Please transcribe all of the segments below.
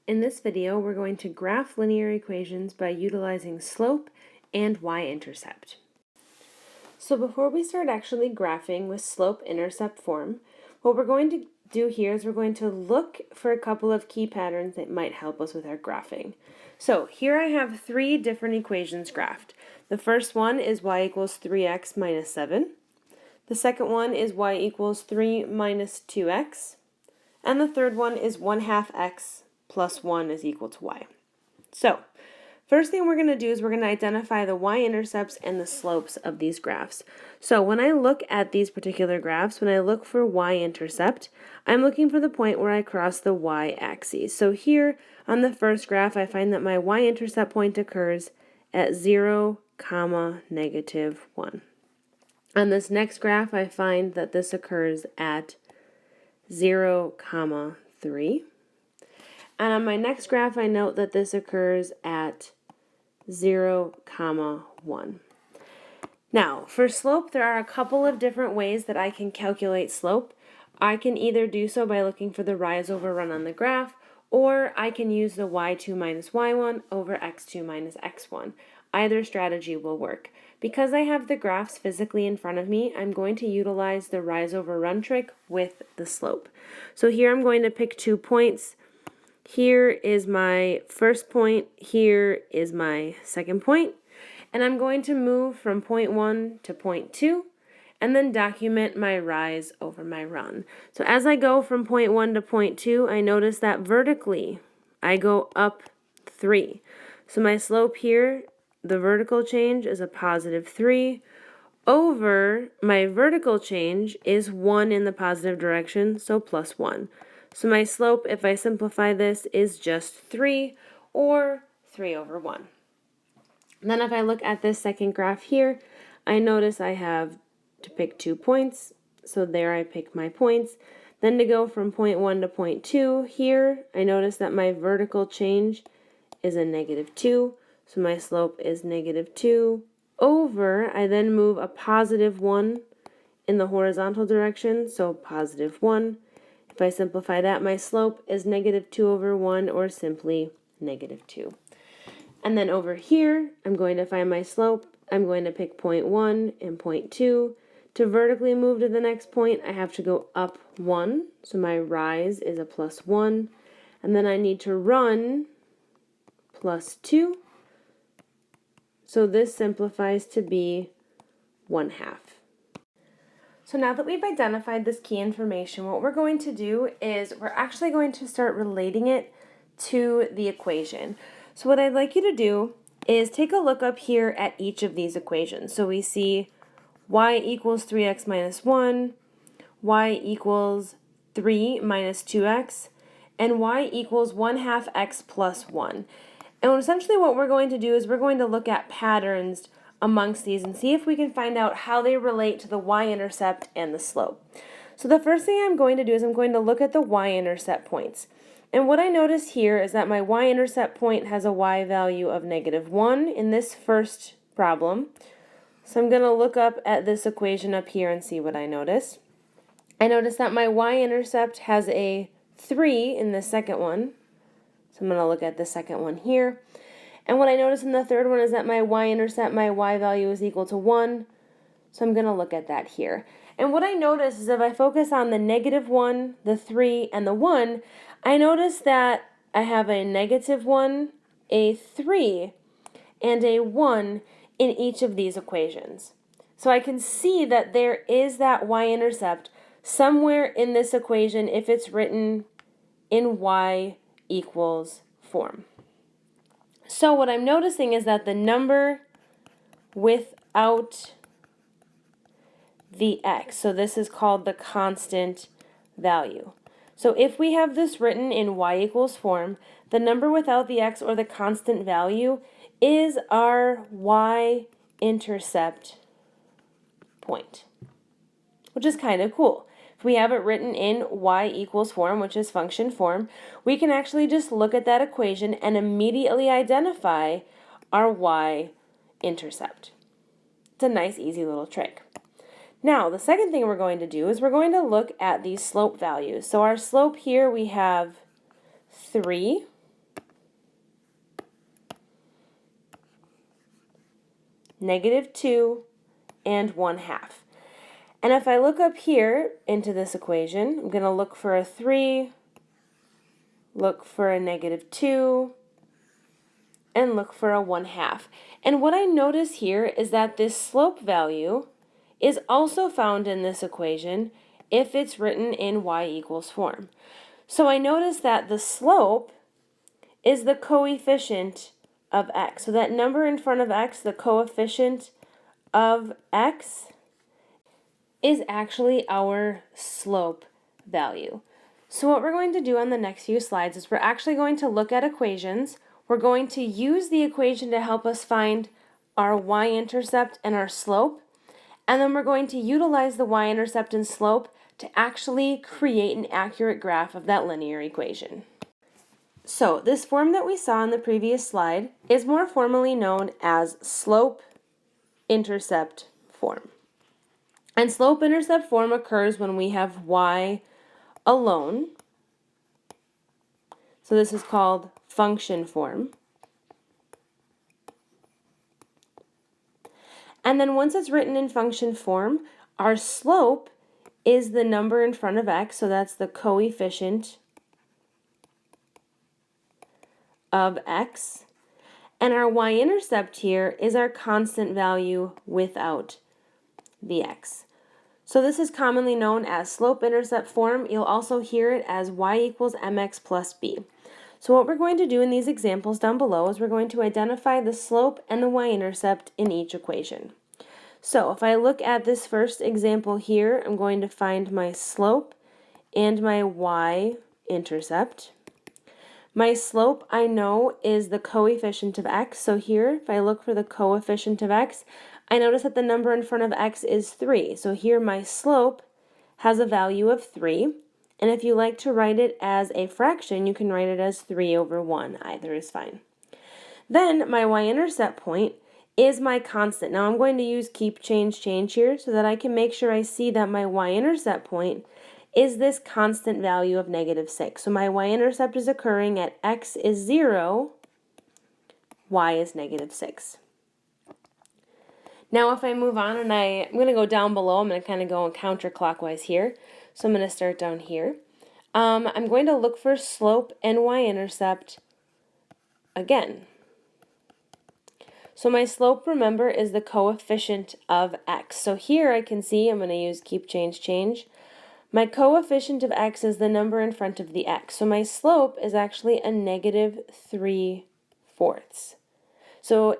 In this video, we're going to graph linear equations by utilizing slope and y-intercept. So before we start actually graphing with slope-intercept form, what we're going to do here is we're going to look for a couple of key patterns that might help us with our graphing. So here I have three different equations graphed. The first one is y equals 3x minus 7. The second one is y equals 3 minus 2x. And the third one is 1/2 x plus 1 is equal to y. So, first thing we're going to do is we're going to identify the y-intercepts and the slopes of these graphs. So when I look at these particular graphs, when I look for y-intercept, I'm looking for the point where I cross the y-axis. So here on the first graph, I find that my y-intercept point occurs at 0, -1. On this next graph, I find that this occurs at 0, 3. And on my next graph, I note that this occurs at 0, 1. Now, for slope, there are a couple of different ways that I can calculate slope. I can either do so by looking for the rise over run on the graph, or I can use the y2 minus y1 over x2 minus x1. Either strategy will work. Because I have the graphs physically in front of me, I'm going to utilize the rise over run trick with the slope. So here I'm going to pick 2 points. Here is my first point, here is my second point, and I'm going to move from point 1 to point 2, and then document my rise over my run. So as I go from point 1 to point 2, I notice that vertically, I go up 3. So my slope here, the vertical change is a positive 3, over my vertical change is 1 in the positive direction, so plus 1. So my slope, if I simplify this, is just 3, or 3 over 1. And then if I look at this second graph here, I notice I have to pick 2 points, so there I pick my points. Then to go from point 1 to point 2 here, I notice that my vertical change is a -2, so my slope is -2, over, I then move a positive 1 in the horizontal direction, so positive 1. If I simplify that, my slope is -2 over 1, or simply -2. And then over here, I'm going to find my slope. I'm going to pick point 1 and point 2. To vertically move to the next point, I have to go up 1, so my rise is a plus 1. And then I need to run plus 2. So this simplifies to be 1/2. So now that we've identified this key information, what we're going to do is we're actually going to start relating it to the equation. So what I'd like you to do is take a look up here at each of these equations. So we see y equals 3x minus 1, y equals 3 minus 2x, and y equals 1/2 x plus 1. And essentially what we're going to do is we're going to look at patterns amongst these and see if we can find out how they relate to the y-intercept and the slope. So the first thing I'm going to do is I'm going to look at the y-intercept points. And what I notice here is that my y-intercept point has a y value of -1 in this first problem. So I'm going to look up at this equation up here and see what I notice. I notice that my y-intercept has a 3 in the second one. So I'm going to look at the second one here. And what I notice in the third one is that my y-intercept, my y value is equal to 1. So I'm going to look at that here. And what I notice is if I focus on the -1, the 3, and the 1, I notice that I have a -1, a 3, and a 1 in each of these equations. So I can see that there is that y-intercept somewhere in this equation if it's written in y equals form. So what I'm noticing is that the number without the x, so this is called the constant value. So if we have this written in y equals form, the number without the x or the constant value is our y-intercept point, which is kind of cool. If we have it written in y equals form, which is function form, we can actually just look at that equation and immediately identify our y-intercept. It's a nice, easy little trick. Now, the second thing we're going to do is we're going to look at these slope values. So our slope here, we have 3, -2, and 1/2. And if I look up here into this equation, I'm going to look for a 3, look for a -2, and look for a 1/2. And what I notice here is that this slope value is also found in this equation if it's written in y=, form. So I notice that the slope is the coefficient of x. So that number in front of x, the coefficient of x, is actually our slope value. So what we're going to do on the next few slides is we're actually going to look at equations. We're going to use the equation to help us find our y-intercept and our slope, and then we're going to utilize the y-intercept and slope to actually create an accurate graph of that linear equation. So this form that we saw in the previous slide is more formally known as slope-intercept form. And slope-intercept form occurs when we have y alone. So this is called function form. And then once it's written in function form, our slope is the number in front of x, so that's the coefficient of x. And our y-intercept here is our constant value without the x. So this is commonly known as slope-intercept form. You'll also hear it as y=mx plus b. So what we're going to do in these examples down below is we're going to identify the slope and the y-intercept in each equation. So if I look at this first example here, I'm going to find my slope and my y-intercept. My slope, I know, is the coefficient of x. So here, if I look for the coefficient of x, I notice that the number in front of x is 3. So here my slope has a value of 3. And if you like to write it as a fraction, you can write it as 3/1. Either is fine. Then my y-intercept point is my constant. Now I'm going to use keep, change here so that I can make sure I see that my y-intercept point is this constant value of -6. So my y-intercept is occurring at x is 0, y is -6. Now if I move on and I'm going to go down below, I'm going to kind of go counterclockwise here. So I'm going to start down here. I'm going to look for slope and y-intercept again. So my slope, remember, is the coefficient of x. So here I can see, I'm going to use keep, change. My coefficient of x is the number in front of the x. So my slope is actually a -3/4. So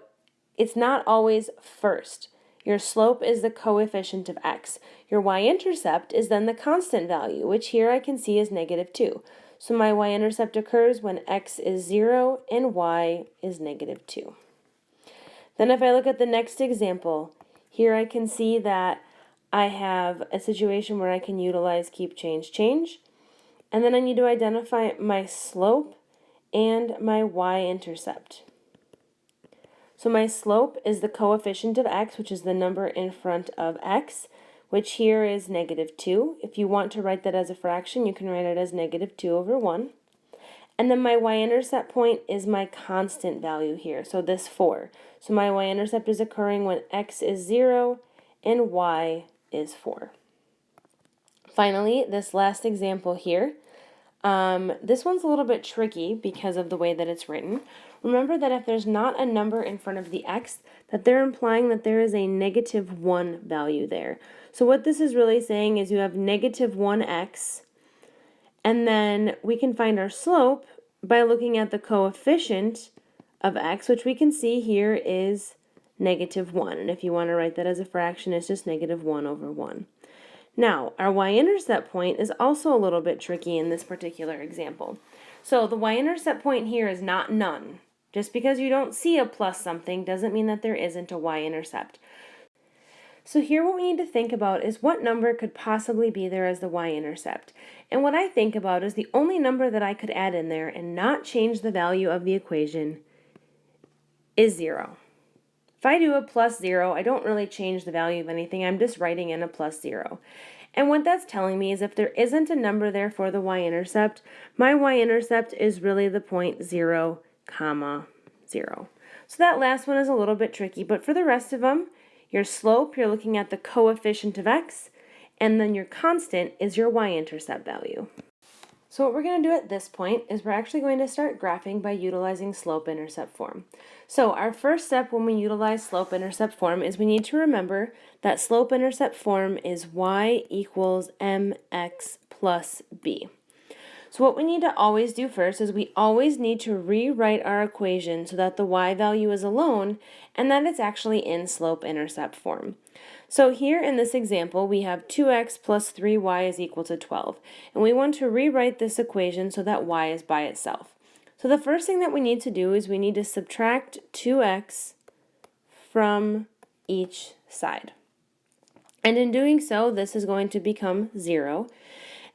it's not always first. Your slope is the coefficient of x. Your y-intercept is then the constant value, which here I can see is -2. So my y-intercept occurs when x is 0 and y is -2. Then if I look at the next example, here I can see that I have a situation where I can utilize keep, change. And then I need to identify my slope and my y-intercept. So my slope is the coefficient of x, which is the number in front of x, which here is -2. If you want to write that as a fraction, you can write it as -2/1. And then my y-intercept point is my constant value here, so this 4. So my y-intercept is occurring when x is 0 and y is 4. Finally, this last example here, this one's a little bit tricky because of the way that it's written. Remember that if there's not a number in front of the x, that they're implying that there is a -1 value there. So what this is really saying is you have -1x, and then we can find our slope by looking at the coefficient of x, which we can see here is -1. And if you want to write that as a fraction, it's just -1/1. Now, our y-intercept point is also a little bit tricky in this particular example. So the y-intercept point here is not none. Just because you don't see a plus something doesn't mean that there isn't a y-intercept. So here what we need to think about is what number could possibly be there as the y-intercept. And what I think about is the only number that I could add in there and not change the value of the equation is 0. If I do a +0, I don't really change the value of anything. I'm just writing in a +0. And what that's telling me is if there isn't a number there for the y-intercept, my y-intercept is really the point 0, 0. So that last one is a little bit tricky, but for the rest of them, your slope, you're looking at the coefficient of x, and then your constant is your y-intercept value. So what we're going to do at this point is we're actually going to start graphing by utilizing slope-intercept form. So our first step when we utilize slope-intercept form is we need to remember that slope-intercept form is y equals mx plus b. So what we need to always do first is we always need to rewrite our equation so that the y value is alone and that it's actually in slope-intercept form. So here in this example, we have 2x plus 3y is equal to 12. And we want to rewrite this equation so that y is by itself. So the first thing that we need to do is we need to subtract 2x from each side. And in doing so, this is going to become 0.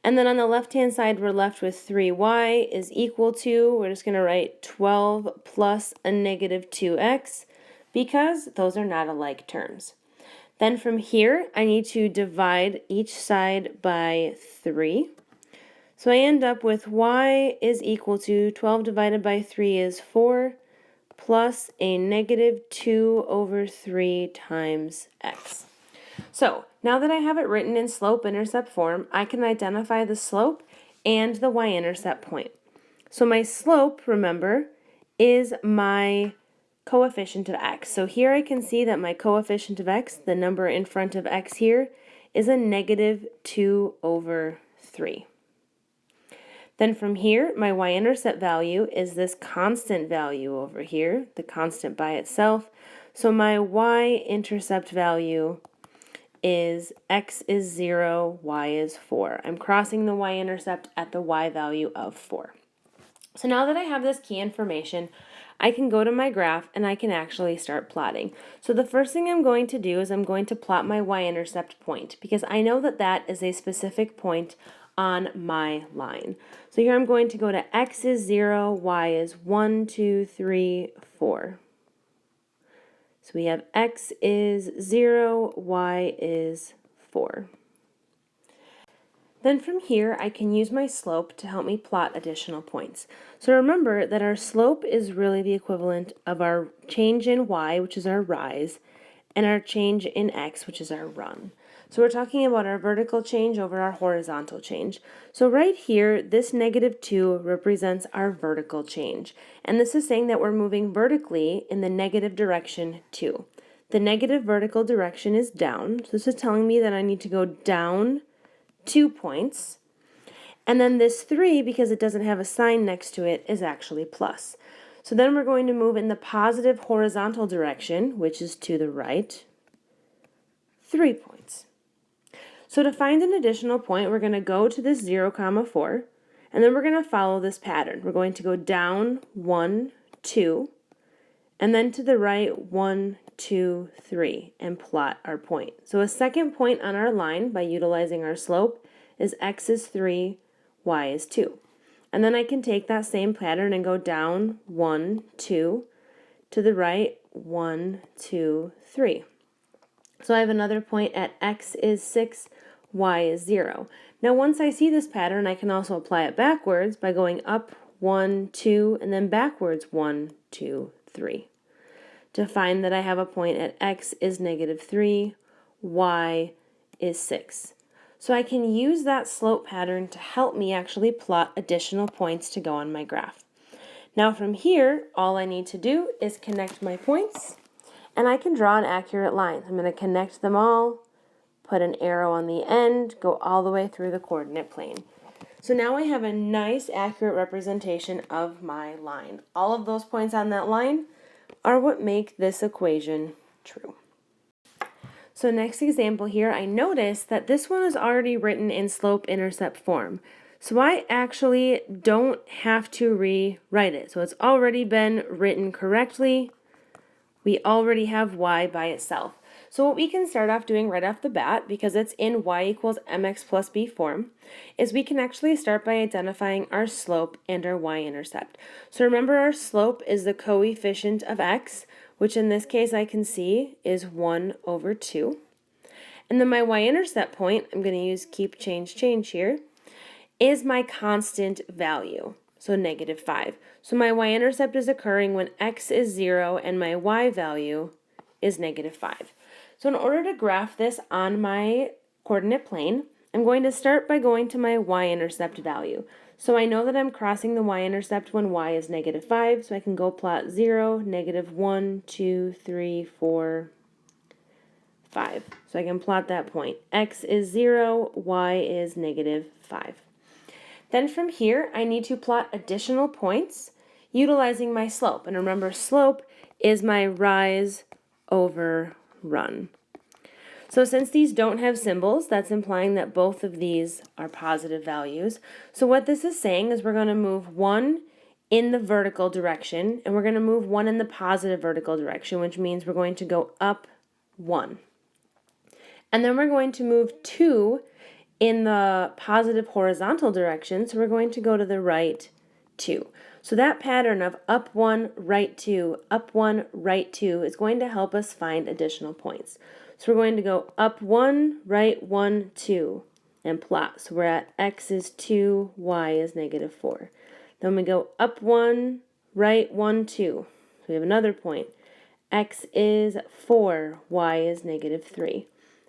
And then on the left-hand side, we're left with 3y is equal to, we're just going to write 12 plus a negative 2x because those are not alike terms. Then from here, I need to divide each side by 3. So I end up with y is equal to 12 divided by 3 is 4 plus a negative 2 over 3 times x. So now that I have it written in slope-intercept form, I can identify the slope and the y-intercept point. So my slope, remember, is my coefficient of x. So here I can see that my coefficient of x, the number in front of x here, is a negative 2 over 3. Then from here, my y-intercept value is this constant value over here, the constant by itself. So my y-intercept value is x is 0, y is 4. I'm crossing the y-intercept at the y value of 4. So now that I have this key information, I can go to my graph and I can actually start plotting. So the first thing I'm going to do is I'm going to plot my y-intercept point because I know that that is a specific point on my line. So here I'm going to go to x is 0, y is 1, 2, 3, 4. So we have x is 0, y is 4. Then from here, I can use my slope to help me plot additional points. So remember that our slope is really the equivalent of our change in y, which is our rise, and our change in x, which is our run. So we're talking about our vertical change over our horizontal change. So right here, this negative 2 represents our vertical change. And this is saying that we're moving vertically in the negative direction 2. The negative vertical direction is down. So this is telling me that I need to go down 2 points. And then this 3, because it doesn't have a sign next to it, is actually plus. So then we're going to move in the positive horizontal direction, which is to the right, 3 points. So to find an additional point, we're going to go to this 0, 4, and then we're going to follow this pattern. We're going to go down 1, 2, and then to the right 1, 2, 3, and plot our point. So a second point on our line by utilizing our slope is x is 3, y is 2. And then I can take that same pattern and go down 1, 2, to the right 1, 2, 3. So I have another point at x is 6, y is 0. Now once I see this pattern, I can also apply it backwards by going up 1, 2, and then backwards 1, 2, 3. To find that I have a point at x is negative 3, y is 6. So I can use that slope pattern to help me actually plot additional points to go on my graph. Now from here, all I need to do is connect my points, and I can draw an accurate line. I'm going to connect them all, put an arrow on the end, go all the way through the coordinate plane. So now I have a nice accurate representation of my line. All of those points on that line are what make this equation true. So next example here, I notice that this one is already written in slope-intercept form. So I actually don't have to rewrite it. So it's already been written correctly. We already have y by itself. So what we can start off doing right off the bat, because it's in y equals mx plus b form, is we can actually start by identifying our slope and our y-intercept. So remember our slope is the coefficient of x, which in this case I can see is 1 over 2. And then my y-intercept point, I'm going to use keep change here, is my constant value. so negative 5. So my y-intercept is occurring when x is 0 and my y value is negative 5. So in order to graph this on my coordinate plane, I'm going to start by going to my y-intercept value. So I know that I'm crossing the y-intercept when y is negative 5, so I can go plot 0, negative 1, 2, 3, 4, 5. So I can plot that point. X is 0, y is negative 5. Then from here, I need to plot additional points utilizing my slope. And remember, slope is my rise over run. So since these don't have symbols, that's implying that both of these are positive values. So what this is saying is we're going to move 1 in the vertical direction, and we're going to move 1 in the positive vertical direction, which means we're going to go up 1. And then we're going to move 2 in the positive horizontal direction, so we're going to go to the right 2. So that pattern of up 1, right 2, up 1, right 2 is going to help us find additional points. So we're going to go up 1, right 1, 2, and plot. So we're at x is 2, y is negative 4. Then we go up 1, right 1, 2. So we have another point. X is 4, y is negative 3.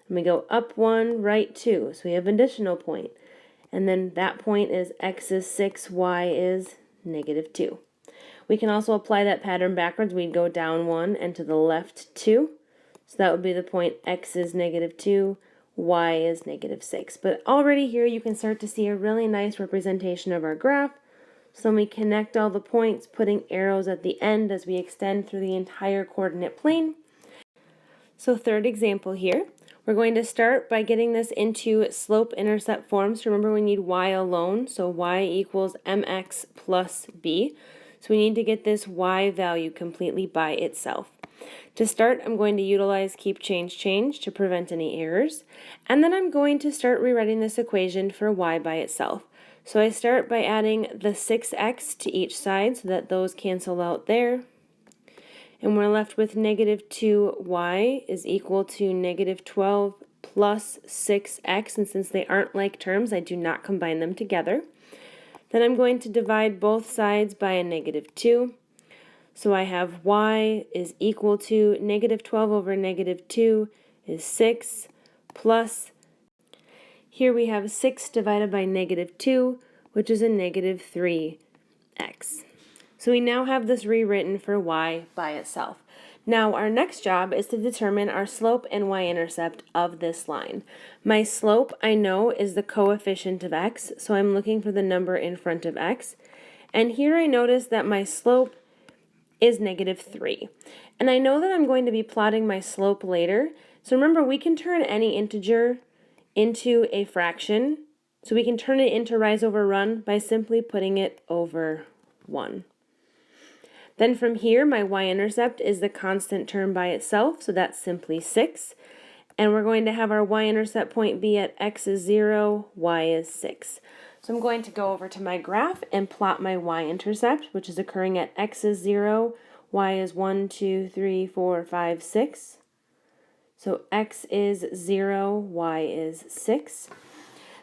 And we go up 1, right 2. So we have an additional point. And then that point is x is 6, y is negative 2. We can also apply that pattern backwards. We'd go down 1 and to the left 2. So that would be the point x is negative 2, y is negative 6. But already here you can start to see a really nice representation of our graph. So then we connect all the points, putting arrows at the end as we extend through the entire coordinate plane. So third example here, we're going to start by getting this into slope-intercept form. So remember we need y alone, so y equals mx plus b. So we need to get this y value completely by itself. To start, I'm going to utilize keep, change, change to prevent any errors. And then I'm going to start rewriting this equation for y by itself. So I start by adding the 6x to each side so that those cancel out there. And we're left with negative 2y is equal to negative 12 plus 6x. And since they aren't like terms, I do not combine them together. Then I'm going to divide both sides by a negative 2. So I have y is equal to negative 12 over negative 2 is 6 plus, here we have 6 divided by negative 2, which is a negative 3x. So we now have this rewritten for y by itself. Now our next job is to determine our slope and y-intercept of this line. My slope I know is the coefficient of x, so I'm looking for the number in front of x. And here I notice that my slope is negative 3. And I know that I'm going to be plotting my slope later. So remember, we can turn any integer into a fraction. So we can turn it into rise over run by simply putting it over 1. Then from here, my y-intercept is the constant term by itself, so that's simply 6. And we're going to have our y-intercept point be at x is 0, y is 6. So I'm going to go over to my graph and plot my y-intercept, which is occurring at x is 0, y is 1, 2, 3, 4, 5, 6. So x is 0, y is 6.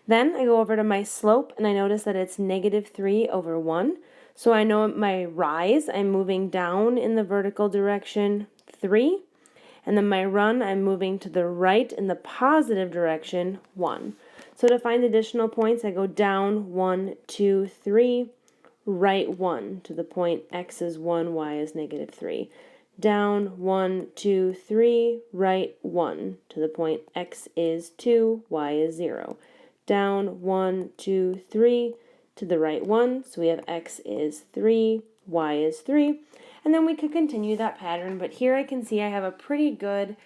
Then I go over to my slope, and I notice that it's negative 3 over 1. So I know my rise, I'm moving down in the vertical direction 3. And then my run, I'm moving to the right in the positive direction 1. So to find additional points, I go down 1, 2, 3, right 1 to the point x is 1, y is negative 3. Down 1, 2, 3, right 1 to the point x is 2, y is 0. Down 1, 2, 3 to the right 1, so we have x is 3, y is 3. And then we could continue that pattern, but here I can see I have a pretty good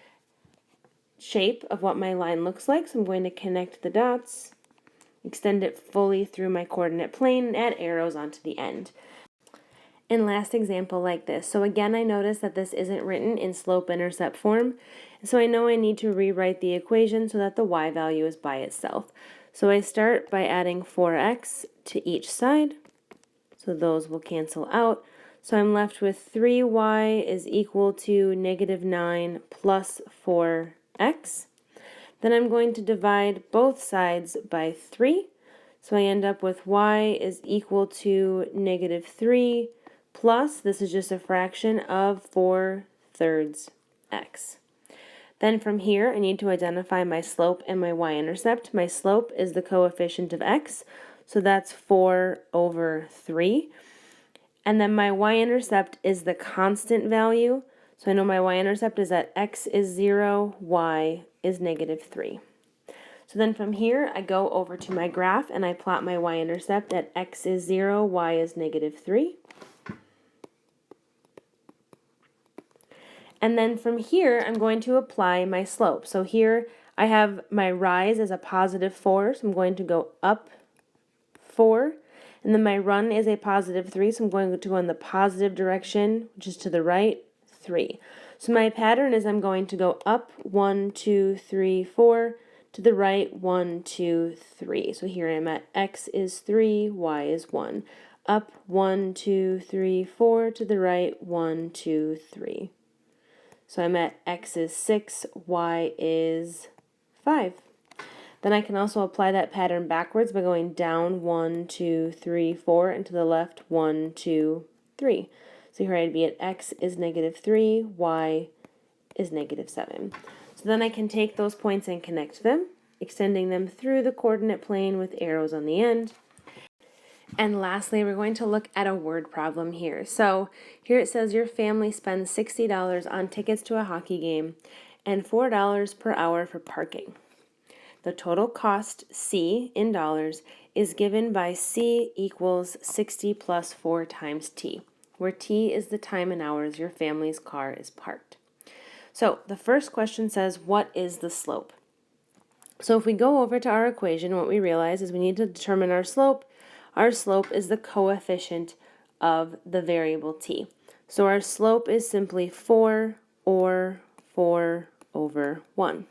shape of what my line looks like. So I'm going to connect the dots, extend it fully through my coordinate plane, and add arrows onto the end. And last example like this. So again, I notice that this isn't written in slope-intercept form. So I know I need to rewrite the equation so that the y value is by itself. So I start by adding 4x to each side. So those will cancel out. So I'm left with 3y is equal to negative 9 plus 4x. Then I'm going to divide both sides by 3. So I end up with y is equal to -3 plus, this is just a fraction of 4/3 x. Then from here, I need to identify my slope and my y-intercept. My slope is the coefficient of x, so that's 4/3. And then my y-intercept is the constant value. So I know my y-intercept is that x is 0, y is -3. So then from here, I go over to my graph and I plot my y-intercept at x is 0, y is -3. And then from here, I'm going to apply my slope. So here I have my rise as a +4, so I'm going to go up 4. And then my run is a +3, so I'm going to go in the positive direction, which is to the right, 3. So my pattern is I'm going to go up 1, 2, 3, 4, to the right 1, 2, 3. So here I'm at x is 3, y is 1. Up 1, 2, 3, 4, to the right 1, 2, 3. So I'm at x is 6, y is 5. Then I can also apply that pattern backwards by going down 1, 2, 3, 4, and to the left 1, 2, 3. So here I'd be at x is -3, y is -7. So then I can take those points and connect them, extending them through the coordinate plane with arrows on the end. And lastly, we're going to look at a word problem here. So here it says your family spends $60 on tickets to a hockey game and $4 per hour for parking. The total cost, C, in dollars, is given by C equals 60 plus 4 times T, where T is the time in hours your family's car is parked. So the first question says, what is the slope? So if we go over to our equation, what we realize is we need to determine our slope. Our slope is the coefficient of the variable t. So our slope is simply 4 or 4/1.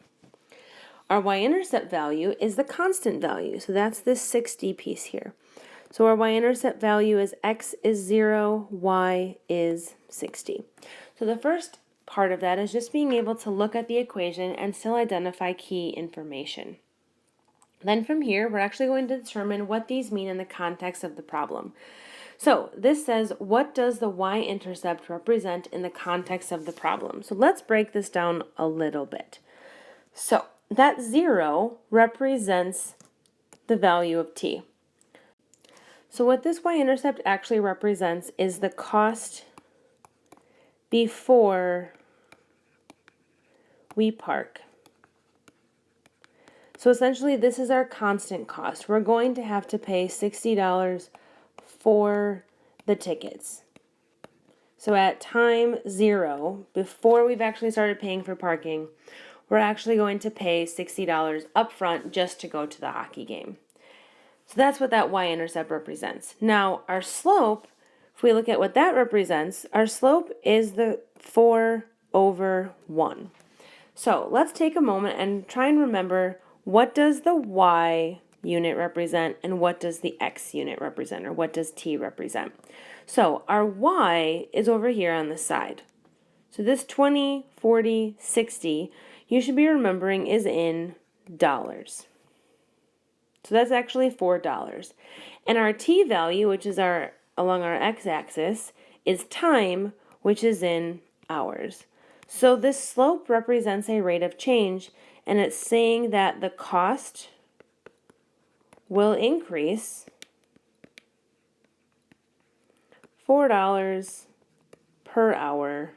Our y-intercept value is the constant value, so that's this 60 piece here. So our y-intercept value is x is 0, y is 60. So the first part of that is just being able to look at the equation and still identify key information. Then from here, we're actually going to determine what these mean in the context of the problem. So this says, what does the y-intercept represent in the context of the problem? So let's break this down a little bit. So that 0 represents the value of t. So what this y-intercept actually represents is the cost before we park. So essentially this is our constant cost. We're going to have to pay $60 for the tickets. So at time 0, before we've actually started paying for parking, we're actually going to pay $60 up front just to go to the hockey game. So that's what that y-intercept represents. Now our slope, if we look at what that represents, our slope is the 4/1. So let's take a moment and try and remember, what does the y unit represent and what does the x unit represent, or what does t represent? So our y is over here on this side. So this 20, 40, 60, you should be remembering is in dollars. So that's actually $4. And our t value, which is along our x-axis, is time, which is in hours. So this slope represents a rate of change, and it's saying that the cost will increase $4 per hour